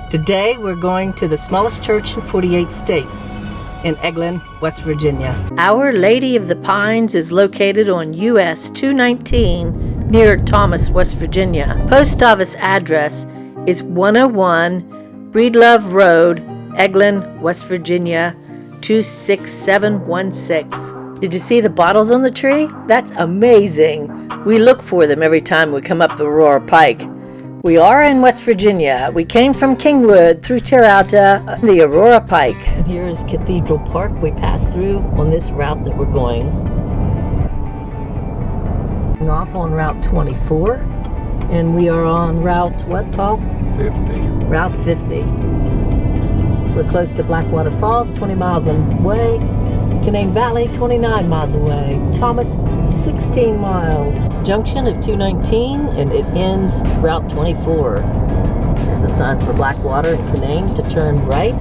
Today we're going to the smallest church in 48 states, in Eglon, West Virginia. Our Lady of the Pines is located on US 219 near Thomas, West Virginia. Post office address is 101 Breedlove Road, Eglon, West Virginia 26716. Did you see the bottles on the tree? That's amazing. We look for them every time we come up the Aurora Pike. We are in West Virginia. We came from Kingwood through Terre Alta, the Aurora Pike. And here is Cathedral Park. We passed through on this route that we're going. Off on Route 24. And we are on Route, what, Paul? 50. Route 50. We're close to Blackwater Falls, 20 miles away. Canaan Valley, 29 miles away. Thomas, 16 miles. Junction of 219, and it ends Route 24. There's the signs for Blackwater and Canaan to turn right,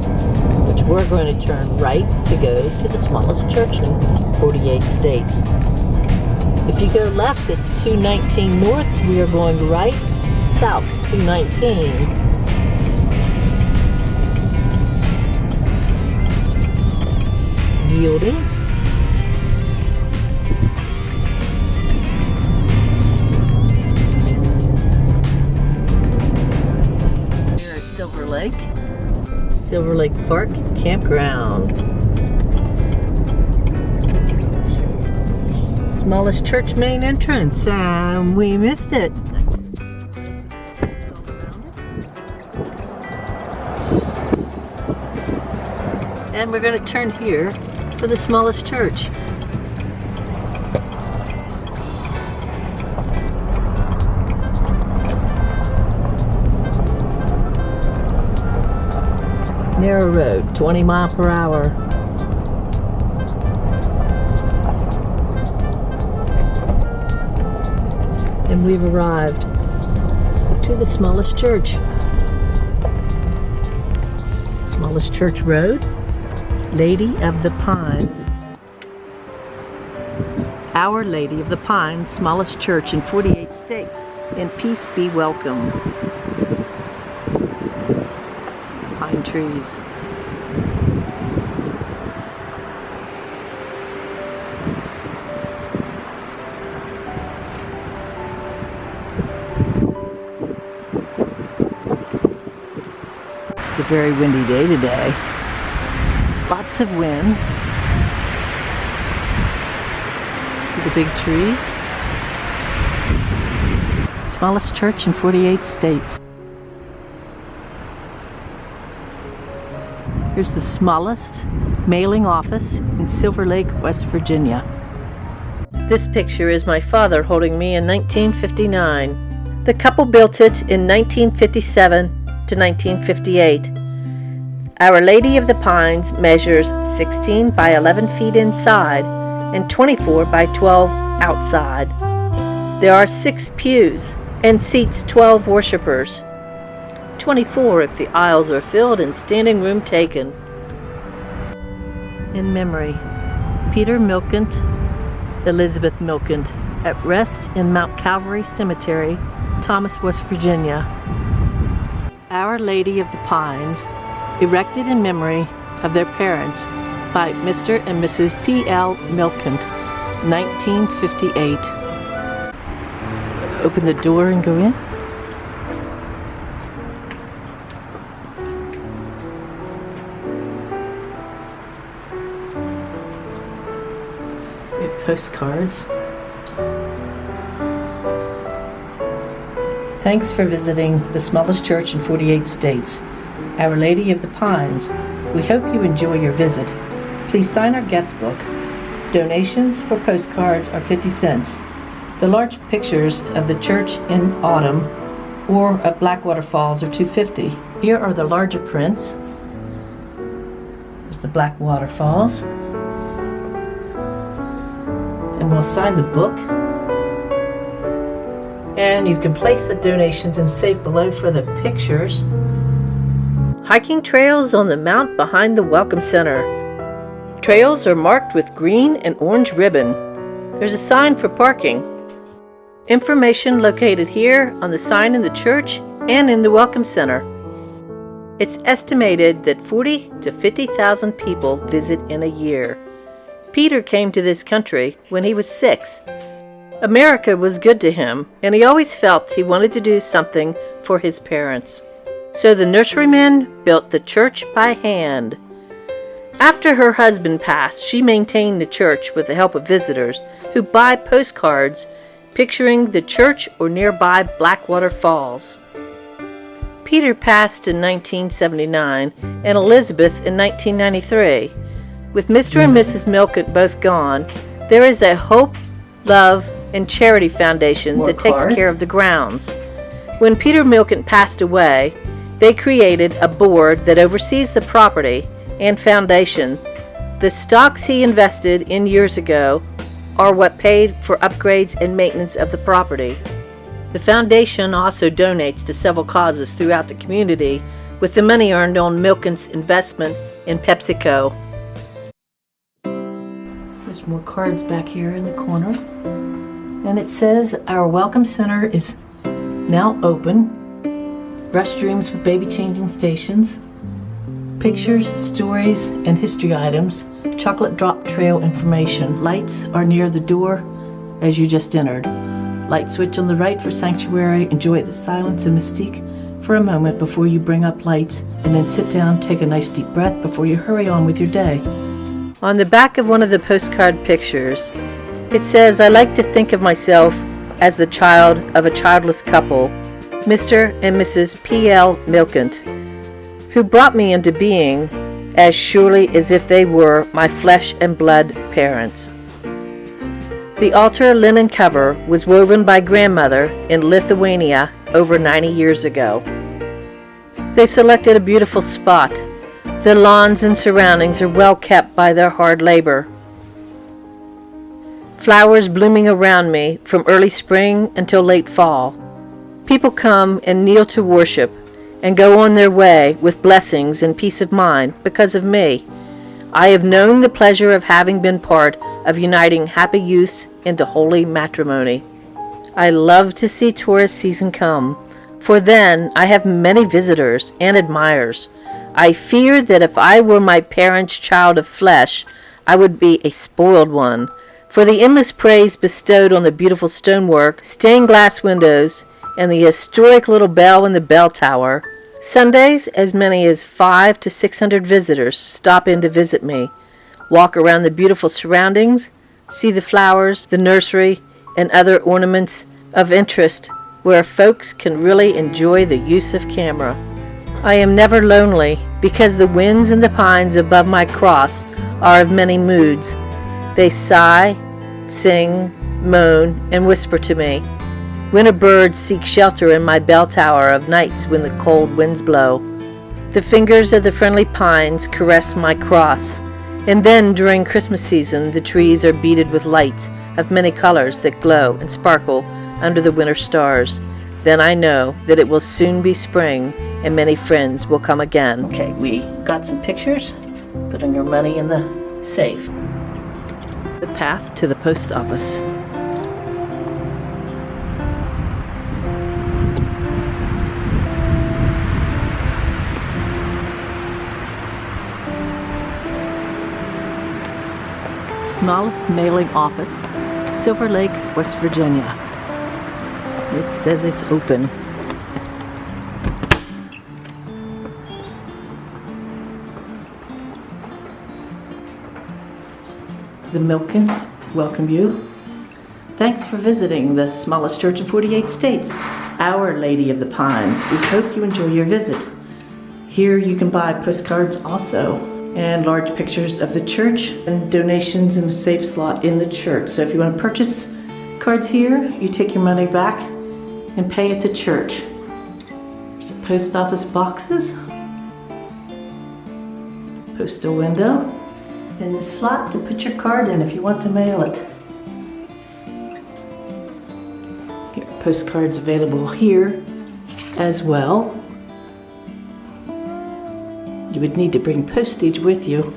which we're going to turn right to go to the smallest church in 48 states. If you go left, it's 219 north. We are going right, south, 219. Yielding. Here at Silver Lake Park Campground. Smallest church main entrance. We missed it. And we're going to turn here for the smallest church. Narrow road, 20 miles per hour. And we've arrived to the smallest church. Smallest church road. Lady of the Pines. Our Lady of the Pines, smallest church in 48 states. And peace be welcome. Pine trees. It's a very windy day today. Lots of wind. See the big trees? Smallest church in 48 states. Here's the smallest mailing office in Silver Lake, West Virginia. This picture is my father holding me in 1959. The couple built it in 1957 to 1958. Our Lady of the Pines measures 16 by 11 feet inside and 24 by 12 outside. There are 6 pews and seats 12 worshipers. 24 if the aisles are filled and standing room taken. In memory, Peter Milkent, Elizabeth Milkent, at rest in Mount Calvary Cemetery, Thomas, West Virginia. Our Lady of the Pines, erected in memory of their parents by Mr. and Mrs. P.L. Milkent, 1958. Open the door and go in. We have postcards. Thanks for visiting the smallest church in 48 states. Our Lady of the Pines. We hope you enjoy your visit. Please sign our guest book. Donations for postcards are 50 cents. The large pictures of the church in autumn or of Blackwater Falls are $2.50. Here are the larger prints. There's the Blackwater Falls. And we'll sign the book. And you can place the donations and save below for the pictures. Hiking trails on the mount behind the Welcome Center. Trails are marked with green and orange ribbon. There's a sign for parking. Information located here on the sign in the church and in the Welcome Center. It's estimated that 40 to 50,000 people visit in a year. Peter came to this country when he was 6. America was good to him, and he always felt he wanted to do something for his parents. So the nurserymen built the church by hand. After her husband passed, she maintained the church with the help of visitors who buy postcards picturing the church or nearby Blackwater Falls. Peter passed in 1979 and Elizabeth in 1993. With Mr. and Mrs. Milkett both gone, there is a Hope, Love, and Charity Foundation that takes care of the grounds. When Peter Milkett passed away, they created a board that oversees the property and foundation. The stocks he invested in years ago are what paid for upgrades and maintenance of the property. The foundation also donates to several causes throughout the community with the money earned on Milkett's investment in PepsiCo. There's more cards back here in the corner. And it says our welcome center is now open. Restrooms with baby changing stations. Pictures, stories, and history items. Chocolate drop trail information. Lights are near the door as you just entered. Light switch on the right for sanctuary. Enjoy the silence and mystique for a moment before you bring up lights, and then sit down, take a nice deep breath before you hurry on with your day. On the back of one of the postcard pictures, it says, I like to think of myself as the child of a childless couple, Mr. and Mrs. P.L. Milkett, who brought me into being as surely as if they were my flesh and blood parents. The altar linen cover was woven by grandmother in Lithuania over 90 years ago. They selected a beautiful spot. The lawns and surroundings are well kept by their hard labor. Flowers blooming around me from early spring until late fall. People come and kneel to worship and go on their way with blessings and peace of mind because of me. I have known the pleasure of having been part of uniting happy youths into holy matrimony. I love to see tourist season come, for then I have many visitors and admirers. I fear that if I were my parents' child of flesh, I would be a spoiled one, for the endless praise bestowed on the beautiful stonework, stained glass windows, and the historic little bell in the bell tower. Sundays, as many as 500 to 600 visitors stop in to visit me, walk around the beautiful surroundings, see the flowers, the nursery, and other ornaments of interest where folks can really enjoy the use of camera. I am never lonely because the winds and the pines above my cross are of many moods. They sigh, sing, moan, and whisper to me. Winter birds seek shelter in my bell tower of nights when the cold winds blow. The fingers of the friendly pines caress my cross, and then during Christmas season the trees are beaded with lights of many colors that glow and sparkle under the winter stars. Then I know that it will soon be spring and many friends will come again. Okay, we got some pictures, putting our money in the safe. The path to the post office. Smallest mailing office, Silver Lake, West Virginia. It says it's open. The Milketts welcome you. Thanks for visiting the smallest church in 48 states, Our Lady of the Pines. We hope you enjoy your visit. Here you can buy postcards also, and large pictures of the church and donations in a safe slot in the church. So if you want to purchase cards here, you take your money back and pay at the church. There's some post office boxes, postal window, and the slot to put your card in if you want to mail it. Your postcards available here as well. You would need to bring postage with you.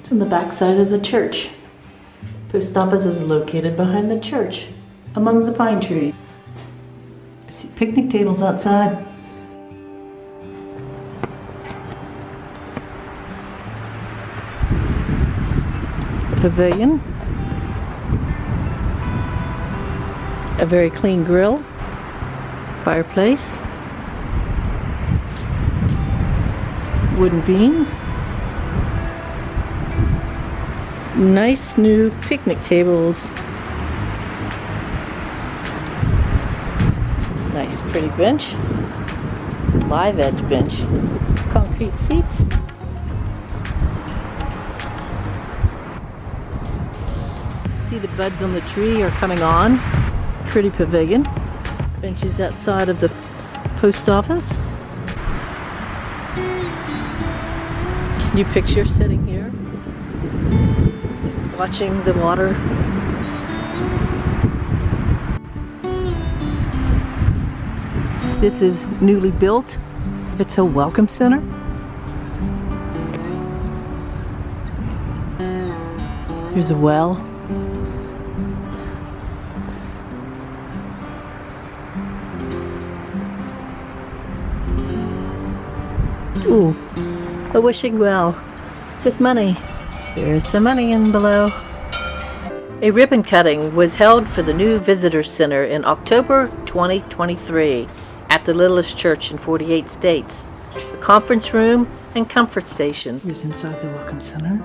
It's on the back side of the church. Post office is located behind the church, among the pine trees. I see picnic tables outside. Pavilion. A very clean grill. Fireplace. Wooden beams. Nice new picnic tables. Nice pretty bench. Live edge bench. Concrete seats. See the buds on the tree are coming on. Pretty pavilion. Benches outside of the post office. Can you picture sitting here, watching the water? This is newly built. It's a welcome center. Here's a well. Ooh, a wishing well with money. There's some money in below. A ribbon cutting was held for the new visitor center in October 2023 at the littlest church in 48 states, a conference room and comfort station. Here's inside the welcome center.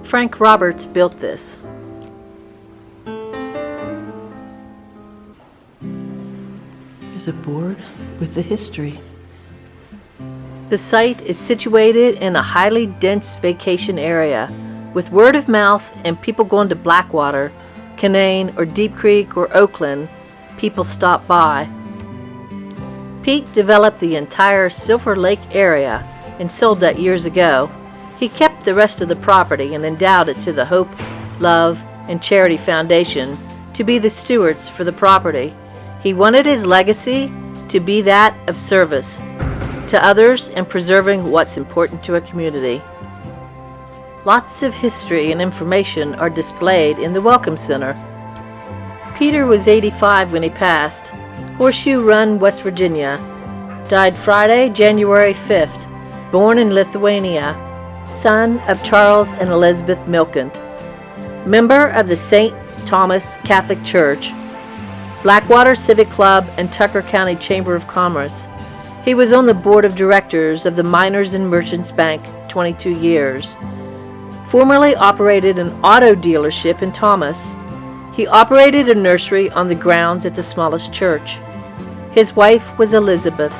Frank Roberts built this. Here's a board with the history. The site is situated in a highly dense vacation area with word of mouth and people going to Blackwater, Canaan, or Deep Creek or Oakland. People stop by. Pete developed the entire Silver Lake area and sold that years ago. He kept the rest of the property and endowed it to the Hope, Love, and Charity Foundation to be the stewards for the property. He wanted his legacy to be that of service to others and preserving what's important to a community. Lots of history and information are displayed in the Welcome Center. Peter was 85 when he passed. Horseshoe Run, West Virginia. Died Friday, January 5th. Born in Lithuania. Son of Charles and Elizabeth Milkent. Member of the St. Thomas Catholic Church, Blackwater Civic Club, and Tucker County Chamber of Commerce. He was on the board of directors of the Miners and Merchants Bank 22 years. Formerly operated an auto dealership in Thomas. He operated a nursery on the grounds at the smallest church. His wife was Elizabeth.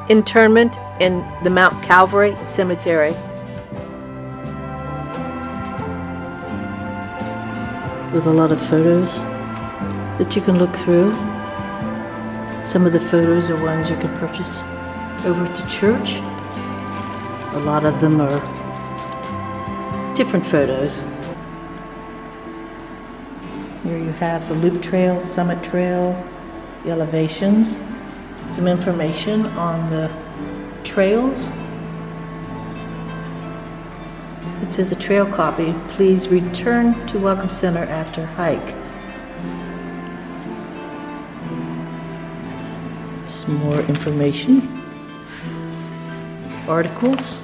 Interment in the Mount Calvary Cemetery. With a lot of photos that you can look through. Some of the photos are ones you can purchase over at the church. A lot of them are different photos. Here you have the Loop Trail, Summit Trail, the elevations, some information on the trails. It says a trail copy, please return to Welcome Center after hike. Some more information. Articles.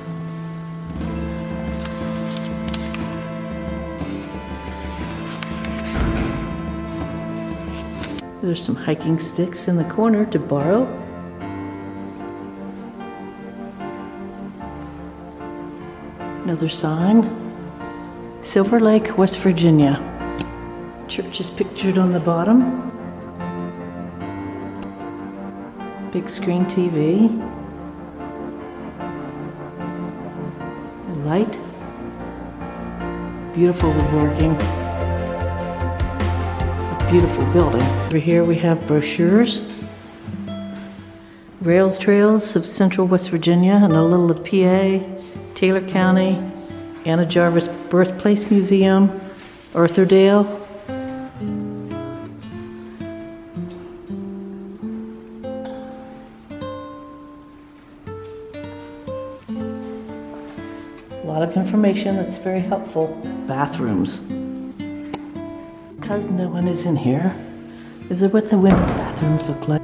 There's some hiking sticks in the corner to borrow. Another sign. Silver Lake, West Virginia. Church is pictured on the bottom. Big screen TV. A light. Beautiful woodworking. A beautiful building. Over here we have brochures. Rails Trails of Central West Virginia and a little of PA, Taylor County, Anna Jarvis Birthplace Museum, Arthurdale. A lot of information that's very helpful. Bathrooms. Because no one is in here, Is it what the women's bathrooms look like?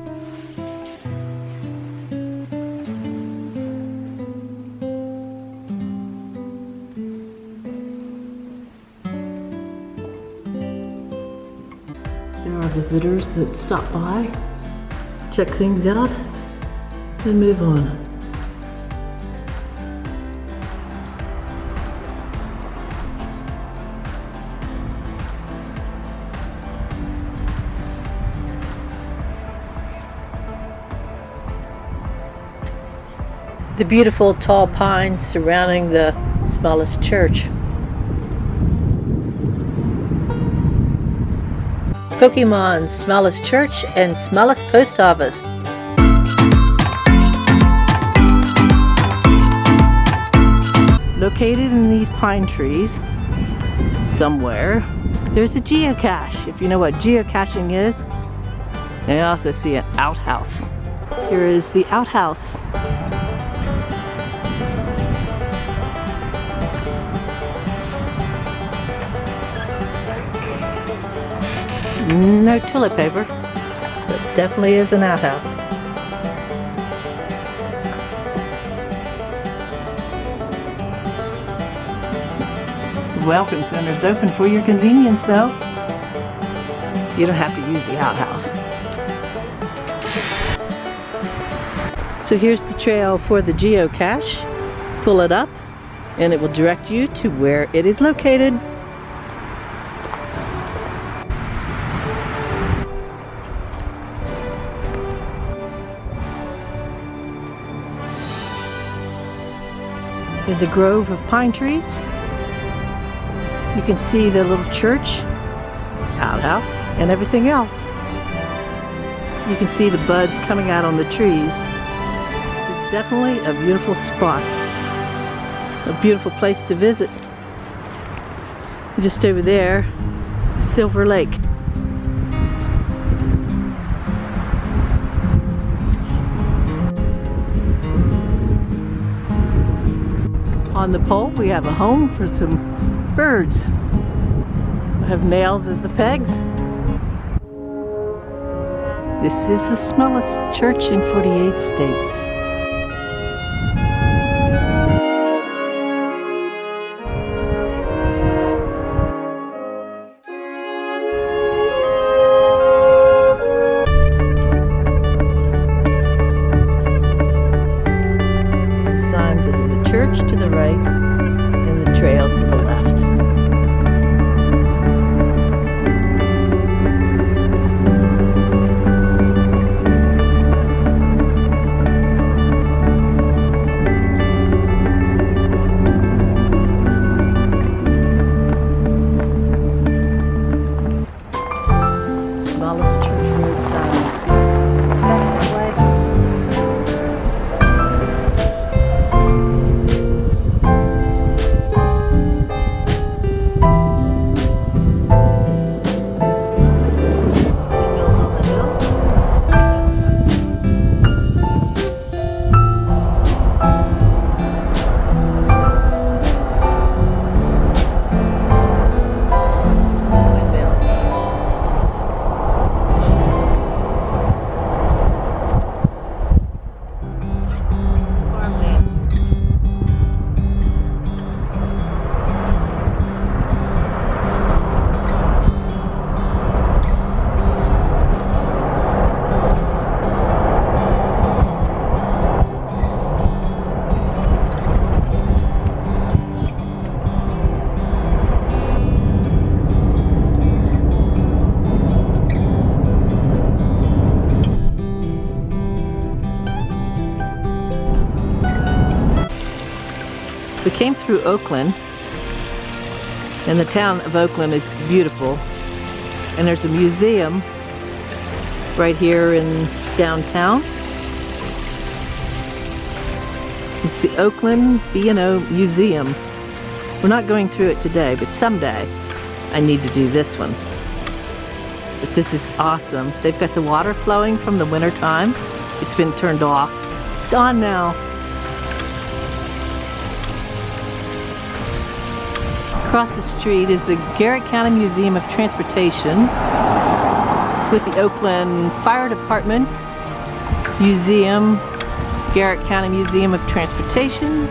There are visitors that stop by, check things out, and move on. The beautiful tall pines surrounding the smallest church. Pokemon's smallest church and smallest post office. Located in these pine trees, somewhere, there's a geocache, if you know what geocaching is. And you also see an outhouse. Here is the outhouse. No toilet paper, but definitely is an outhouse. The Welcome Center is open for your convenience though, so you don't have to use the outhouse. So here's the trail for the geocache. Pull it up and it will direct you to where it is located. In the grove of pine trees, you can see the little church, outhouse, and everything else. You can see the buds coming out on the trees. It's definitely a beautiful spot, a beautiful place to visit. Just over there, Silver Lake. On the pole, we have a home for some birds. I have nails as the pegs. This is the smallest church in 48 states. Sign to the church to the right and the trail to the left. Smallest church road sign. We came through Oakland, and the town of Oakland is beautiful. And there's a museum right here in downtown. It's the Oakland B&O Museum. We're not going through it today, but someday I need to do this one. But this is awesome. They've got the water flowing from the winter time. It's been turned off. It's on now. Across the street is the Garrett County Museum of Transportation. with the Oakland Fire Department, Museum, Garrett County Museum of Transportation,